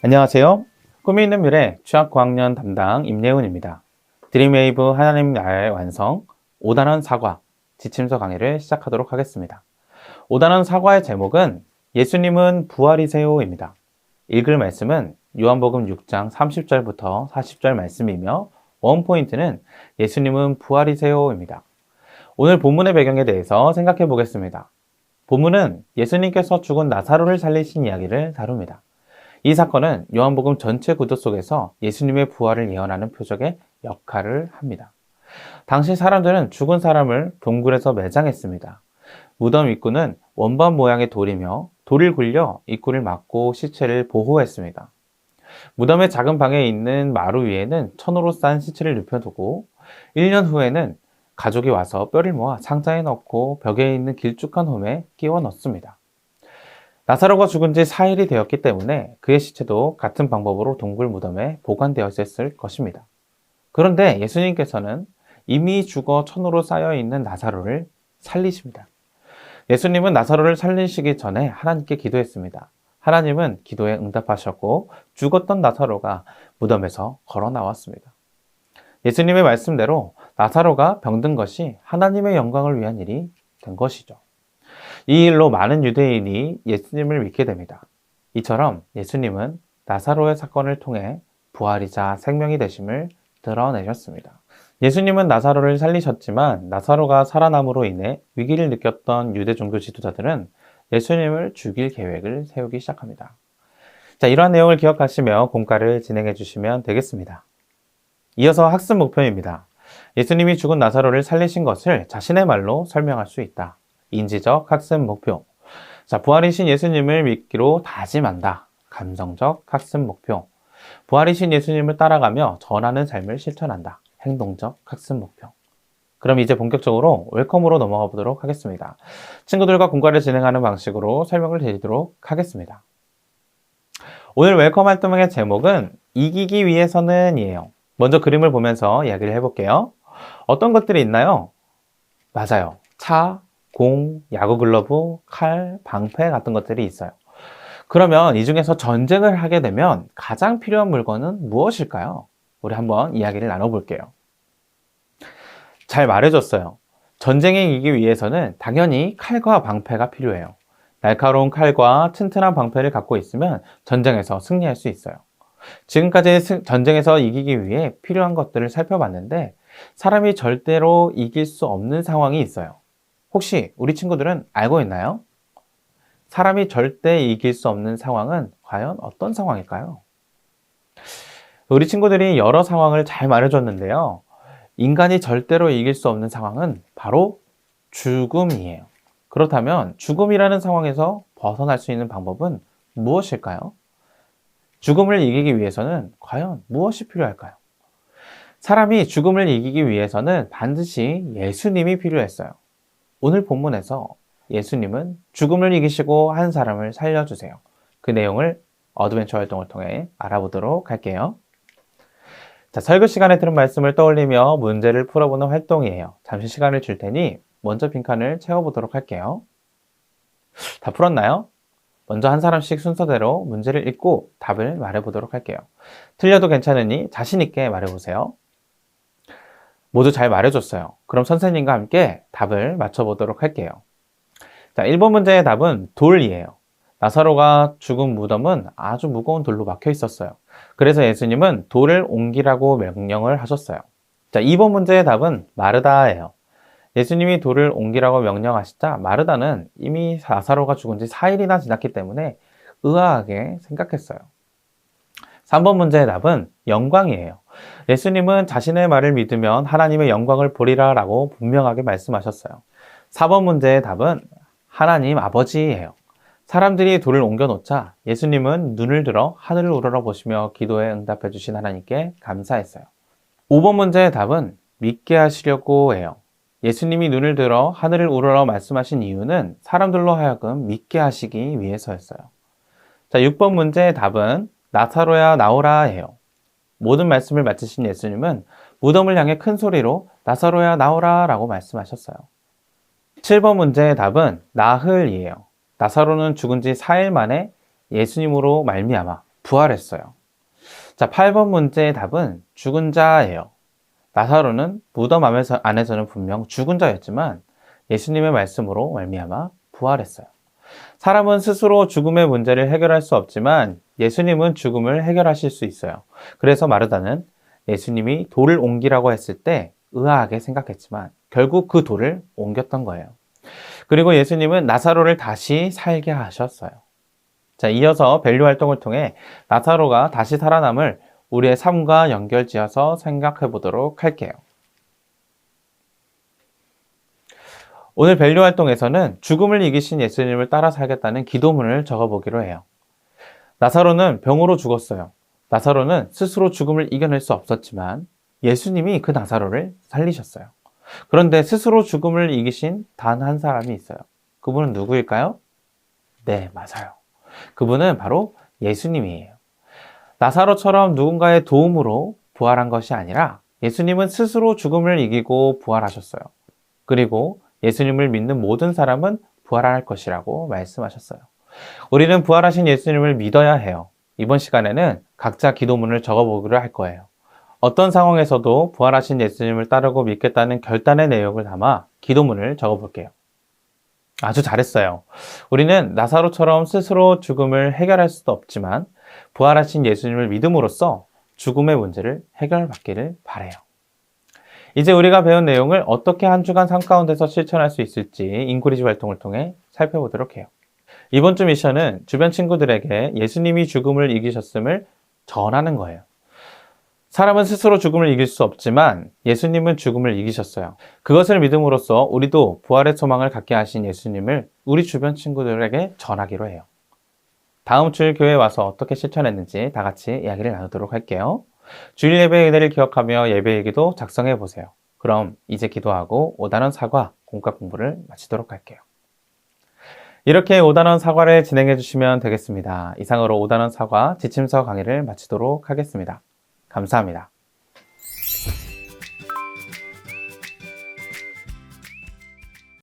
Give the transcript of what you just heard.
안녕하세요. 꿈이 있는 미래 취학고학년 담당 임예훈입니다. 드림웨이브 하나님 나라의 완성 5단원 사과 지침서 강의를 시작하도록 하겠습니다. 5단원 사과의 제목은 예수님은 부활이세요입니다. 읽을 말씀은 요한복음 6장 30절부터 40절 말씀이며 원포인트는 예수님은 부활이세요입니다. 오늘 본문의 배경에 대해서 생각해 보겠습니다. 본문은 예수님께서 죽은 나사로를 살리신 이야기를 다룹니다. 이 사건은 요한복음 전체 구도 속에서 예수님의 부활을 예언하는 표적의 역할을 합니다. 당시 사람들은 죽은 사람을 동굴에서 매장했습니다. 무덤 입구는 원반 모양의 돌이며 돌을 굴려 입구를 막고 시체를 보호했습니다. 무덤의 작은 방에 있는 마루 위에는 천으로 싼 시체를 눕혀두고 1년 후에는 가족이 와서 뼈를 모아 상자에 넣고 벽에 있는 길쭉한 홈에 끼워 넣습니다. 나사로가 죽은 지 4일이 되었기 때문에 그의 시체도 같은 방법으로 동굴 무덤에 보관되어 있었을 것입니다. 그런데 예수님께서는 이미 죽어 천으로 쌓여 있는 나사로를 살리십니다. 예수님은 나사로를 살리시기 전에 하나님께 기도했습니다. 하나님은 기도에 응답하셨고 죽었던 나사로가 무덤에서 걸어 나왔습니다. 예수님의 말씀대로 나사로가 병든 것이 하나님의 영광을 위한 일이 된 것이죠. 이 일로 많은 유대인이 예수님을 믿게 됩니다. 이처럼 예수님은 나사로의 사건을 통해 부활이자 생명이 되심을 드러내셨습니다. 예수님은 나사로를 살리셨지만 나사로가 살아남으로 인해 위기를 느꼈던 유대 종교 지도자들은 예수님을 죽일 계획을 세우기 시작합니다. 자, 이러한 내용을 기억하시며 공과를 진행해 주시면 되겠습니다. 이어서 학습 목표입니다. 예수님이 죽은 나사로를 살리신 것을 자신의 말로 설명할 수 있다. 인지적 학습 목표. 자, 부활이신 예수님을 믿기로 다짐한다. 감성적 학습 목표. 부활이신 예수님을 따라가며 전하는 삶을 실천한다. 행동적 학습 목표. 그럼 이제 본격적으로 웰컴으로 넘어가 보도록 하겠습니다. 친구들과 공과를 진행하는 방식으로 설명을 드리도록 하겠습니다. 오늘 웰컴 활동의 제목은 이기기 위해서는 이에요. 먼저 그림을 보면서 이야기를 해볼게요. 어떤 것들이 있나요? 맞아요. 차, 공, 야구 글러브, 칼, 방패 같은 것들이 있어요. 그러면 이 중에서 전쟁을 하게 되면 가장 필요한 물건은 무엇일까요? 우리 한번 이야기를 나눠볼게요. 잘 말해줬어요. 전쟁에 이기기 위해서는 당연히 칼과 방패가 필요해요. 날카로운 칼과 튼튼한 방패를 갖고 있으면 전쟁에서 승리할 수 있어요. 지금까지 전쟁에서 이기기 위해 필요한 것들을 살펴봤는데 사람이 절대로 이길 수 없는 상황이 있어요. 혹시 우리 친구들은 알고 있나요? 사람이 절대 이길 수 없는 상황은 과연 어떤 상황일까요? 우리 친구들이 여러 상황을 잘 말해줬는데요. 인간이 절대로 이길 수 없는 상황은 바로 죽음이에요. 그렇다면 죽음이라는 상황에서 벗어날 수 있는 방법은 무엇일까요? 죽음을 이기기 위해서는 과연 무엇이 필요할까요? 사람이 죽음을 이기기 위해서는 반드시 예수님이 필요했어요. 오늘 본문에서 예수님은 죽음을 이기시고 한 사람을 살려주세요. 그 내용을 어드벤처 활동을 통해 알아보도록 할게요. 자, 설교 시간에 들은 말씀을 떠올리며 문제를 풀어보는 활동이에요. 잠시 시간을 줄 테니 먼저 빈칸을 채워보도록 할게요. 다 풀었나요? 먼저 한 사람씩 순서대로 문제를 읽고 답을 말해보도록 할게요. 틀려도 괜찮으니 자신 있게 말해보세요. 모두 잘 말해줬어요. 그럼 선생님과 함께 답을 맞춰보도록 할게요. 자, 1번 문제의 답은 돌이에요. 나사로가 죽은 무덤은 아주 무거운 돌로 막혀 있었어요. 그래서 예수님은 돌을 옮기라고 명령을 하셨어요. 자, 2번 문제의 답은 마르다예요. 예수님이 돌을 옮기라고 명령하시자 마르다는 이미 나사로가 죽은 지 4일이나 지났기 때문에 의아하게 생각했어요. 3번 문제의 답은 영광이에요. 예수님은 자신의 말을 믿으면 하나님의 영광을 보리라 라고 분명하게 말씀하셨어요. 4번 문제의 답은 하나님 아버지예요. 사람들이 돌을 옮겨놓자 예수님은 눈을 들어 하늘을 우러러보시며 기도에 응답해 주신 하나님께 감사했어요. 5번 문제의 답은 믿게 하시려고 해요. 예수님이 눈을 들어 하늘을 우러러 말씀하신 이유는 사람들로 하여금 믿게 하시기 위해서였어요. 자, 6번 문제의 답은 나사로야 나오라 해요. 모든 말씀을 마치신 예수님은 무덤을 향해 큰 소리로 나사로야 나오라 라고 말씀하셨어요. 7번 문제의 답은 나흘이에요. 나사로는 죽은 지 4일 만에 예수님으로 말미암아 부활했어요. 자, 8번 문제의 답은 죽은 자예요. 나사로는 무덤 안에서는 분명 죽은 자였지만 예수님의 말씀으로 말미암아 부활했어요. 사람은 스스로 죽음의 문제를 해결할 수 없지만 예수님은 죽음을 해결하실 수 있어요. 그래서 마르다는 예수님이 돌을 옮기라고 했을 때 의아하게 생각했지만 결국 그 돌을 옮겼던 거예요. 그리고 예수님은 나사로를 다시 살게 하셨어요. 자, 이어서 밸류 활동을 통해 나사로가 다시 살아남을 우리의 삶과 연결지어서 생각해 보도록 할게요. 오늘 밸류 활동에서는 죽음을 이기신 예수님을 따라 살겠다는 기도문을 적어보기로 해요. 나사로는 병으로 죽었어요. 나사로는 스스로 죽음을 이겨낼 수 없었지만 예수님이 그 나사로를 살리셨어요. 그런데 스스로 죽음을 이기신 단 한 사람이 있어요. 그분은 누구일까요? 네, 맞아요. 그분은 바로 예수님이에요. 나사로처럼 누군가의 도움으로 부활한 것이 아니라 예수님은 스스로 죽음을 이기고 부활하셨어요. 그리고 예수님을 믿는 모든 사람은 부활할 것이라고 말씀하셨어요. 우리는 부활하신 예수님을 믿어야 해요. 이번 시간에는 각자 기도문을 적어보기로 할 거예요. 어떤 상황에서도 부활하신 예수님을 따르고 믿겠다는 결단의 내용을 담아 기도문을 적어볼게요. 아주 잘했어요. 우리는 나사로처럼 스스로 죽음을 해결할 수도 없지만 부활하신 예수님을 믿음으로써 죽음의 문제를 해결받기를 바라요. 이제 우리가 배운 내용을 어떻게 한 주간 삶 가운데서 실천할 수 있을지 인코리지 활동을 통해 살펴보도록 해요. 이번 주 미션은 주변 친구들에게 예수님이 죽음을 이기셨음을 전하는 거예요. 사람은 스스로 죽음을 이길 수 없지만 예수님은 죽음을 이기셨어요. 그것을 믿음으로써 우리도 부활의 소망을 갖게 하신 예수님을 우리 주변 친구들에게 전하기로 해요. 다음 주일 교회에 와서 어떻게 실천했는지 다 같이 이야기를 나누도록 할게요. 주일 예배의 은혜를 기억하며 예배일기도 작성해 보세요. 그럼 이제 기도하고 5단원 사과 공과 공부를 마치도록 할게요. 이렇게 5단원 사과를 진행해 주시면 되겠습니다. 이상으로 5단원 사과 지침서 강의를 마치도록 하겠습니다. 감사합니다.